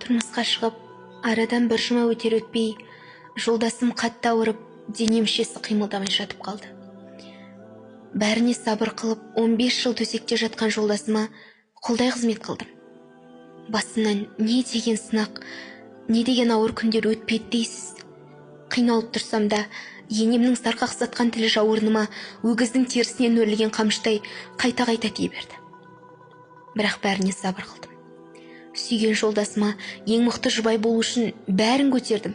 Тұрмысқа шығып, арадан бір жұма өтер өтпей, жолдасым қатты ауырып, дене мүшесі қимылдамай жатып қалды. Бәріне сабыр қылып, 15 жыл төсекте жатқан жолдасыма қолдай қызмет қылдым. Басымнан не деген сынақ, не деген ауыр күндер өтпеді дейсіз. Қиналып тұрсам да, енемнің сарқақсатқан тілі жауырыныма өгіздің терісінен өрілген қамшыдай қайта-қайта тие берді. Бірақ бәріне сабыр қылдым. Сүйген жолдасыма ең мықты жұбай болу үшін бәрін көтердім.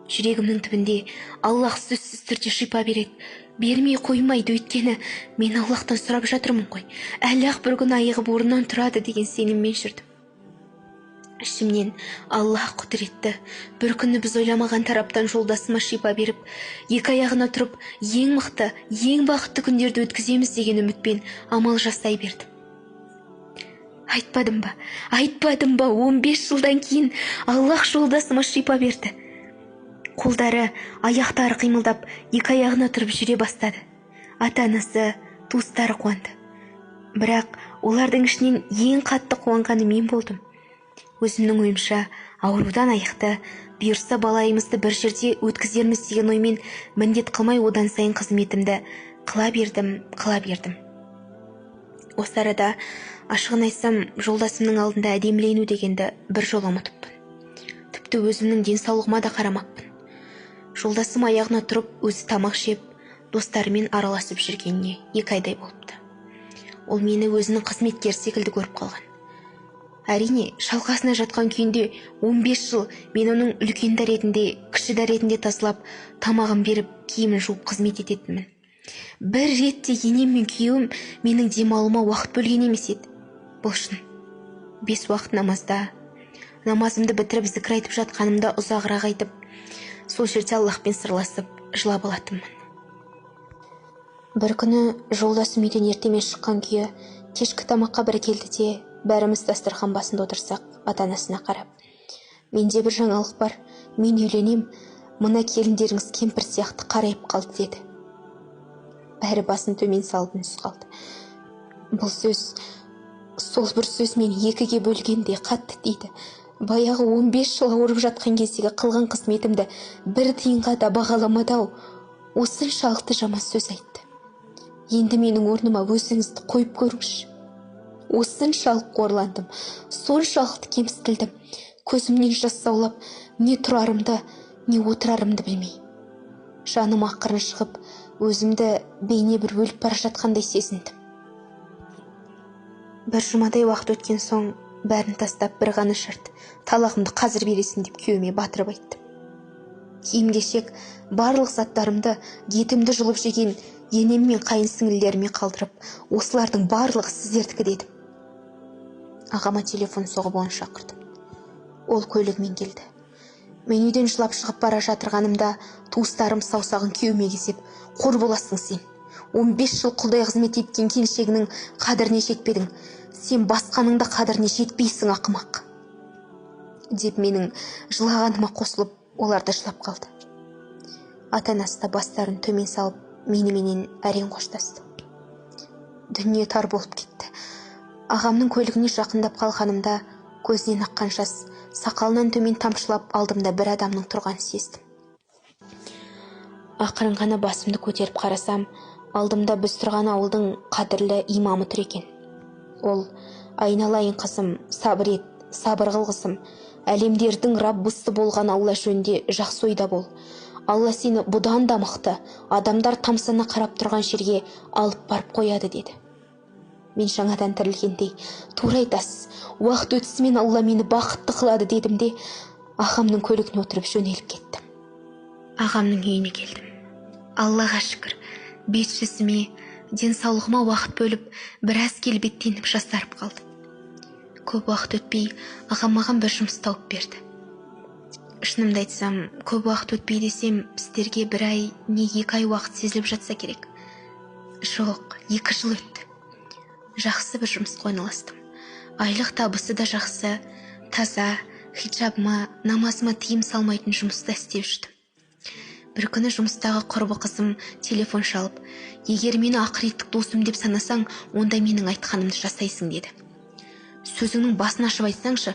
Жүрегімнің түбінде Аллах сөзсіз түрде шипа береді. Бермей қоймайды, өйткені мен Аллахтан сұрап жатырмын ғой. Әлі-ақ бір күн айығып орнынан тұрады деген сеніммен жүрдім. Ішімнен Аллах құдіретті, бір күні біз ойламаған тараптан жолдасыма шипа беріп, екі аяғына тұрып, ең мықты, ең бақытты күндерді өткіземіз деген үмітпен амал жасай бердім. Айтпадым ба, 15 жылдан кейін Аллах жолдасыма шипа берді. Қолдары, аяқтары қимылдап, екі аяғына тұрып жүре бастады. Ата-анасы, туыстары қуанды. Бірақ олардың ішінен ең қатты қуанғаны мен болдым. Өзімнің ойымша, аурудан айықты, бұйырса балайымызды бір жерде өткізерміз деген оймен міндет қылмай одан сайын қызметімді қыла бердім. Осы арада, ашығын айтсам, жолдасымның алдында әдемілену дегенді бір жол ұмытыппын. Тіпті өзімнің денсаулығыма да қарамаппын. Жолдасым аяғына тұрып, өзі тамақ жеп, достарымен араласып жүргеніне 2 айдай болыпты. Ол мені өзінің қызметкер секілді көріп қалған. Әрине, шалқасына жатқан күйінде 15 жыл мен оның үлкен дәретінде, кіші дәретінде тасылап, тамағын беріп, киімін жуып қызмет ететінмін. Бір ретте енем мен күйеуім менің демалуыма уақыт бөлген емес еді. Бұл шын. 5 уақыт намазда, намазымды бітіріп зікір айтып жатқанымда ұзағырақ айтып, сол жерде Аллахпен сырласып, жылап алатынмын. Бір күні жолдасым үйден ертемен шыққан күйі кешкі тамаққа бір келді де, бәріміз дастархан басында отырсақ, ата-анасына қарап: "Менде бір жаңалық бар, мен үйленем, мына келіндеріңіз кемпір сияқты қарайып қалды" деді. Бәрі басын төмен салып үнсіз қалды. Бұл сөз, сол бір сөз мені 2-ге бөлгенде қатты тиді. Баяғы 15 жыл ауырып жатқан кездегі қылған қызметімді бір тиынға да бағаламады-ау. Осыншалықты жаман сөз айтты. Енді менің орныма өзіңізді қойып көріңізші. Осыншалық қорландым, соншалықты кемсітілдім. Көзімнен жас саулап, не тұрарымды, не отырарымды білмей. Жаным ақырын шығып, өзімді бейне бір өліп бара жатқандай сезіндім. Бір жұмадай уақыт өткен соң, бәрін тастап бір ғана шарт: талағымды қазір бересің деп күйеуіме батырып айттым. Киім-кешек, барлық заттарымды, етімді жұлып жеген енем мен қайын сіңлілеріме қалдырып, осылардың барлығы сіздердікі дедім. Ағама телефон соғып оны шақырдым. Ол көлігімен келді. Мен үйден жылап шығып бара жатырғанымда, туыстарым саусағын күйеуіме кезеп: "Қор боласың сен. 15 жыл құлдай қызмет еткен келіншегінің қадіріне жетпедің. Сен басқаның да қадіріне жетпейсің, ақымақ" деп менің жылағаныма қосылып, олар да жылап қалды. Ата-анасы да бастарын төмен салып, меніменен әрең қоштасты. Дүние тар болып кетті. Ағамның көлігіне жақындап қалғанымда, көзінен аққан жас, сақалынан төмен тамшылап, алдымда бір адамның тұрғанын сездім. Ақырын ғана басымды көтеріп қарасам, алдымда біз тұрған ауылдың қадірлі имамы тұр екен. Ол: "Айналайын қызым, сабыр ет, сабыр қыл қызым. Әлемдердің Раббысы болған Алла жөнінде жақсы ойда бол. Алла сені бұдан да мықты, адамдар тамсана қарап тұрған жерге алып барып қояды" деді. Мен жаңадан тірілгендей: "Тура айтасыз, уақыт өтісімен Алла мені бақытты қылады" дедім де, ағамның көлігіне отырып жөнеліп кеттім. Ағамның үйіне келдім. Аллаға шүкір, бет-жүзіме, денсаулығыма уақыт бөліп, біраз келбеттеніп жасарып қалды. Көп уақыт өтпей, ағам маған бір жұмыс тауып берді. Шынымды айтсам, көп уақыт өтпей десем, сіздерге 1 ай, не 2 ай уақыт сезіліп жатса керек. Жоқ, 2 жыл өтті. Жақсы бір жұмысқа орналастым. Айлық табысы да жақсы, таза, хиджабыма, намазыма тыйым салмайтын жұмыста істеп жүрдім. Бір күні жұмыстағы құрбы қызым телефон шалып: "Егер мені ақыреттік досым деп санасаң, онда менің айтқанымды жасайсың" деді. "Сөзіңнің басын ашып айтсаңшы,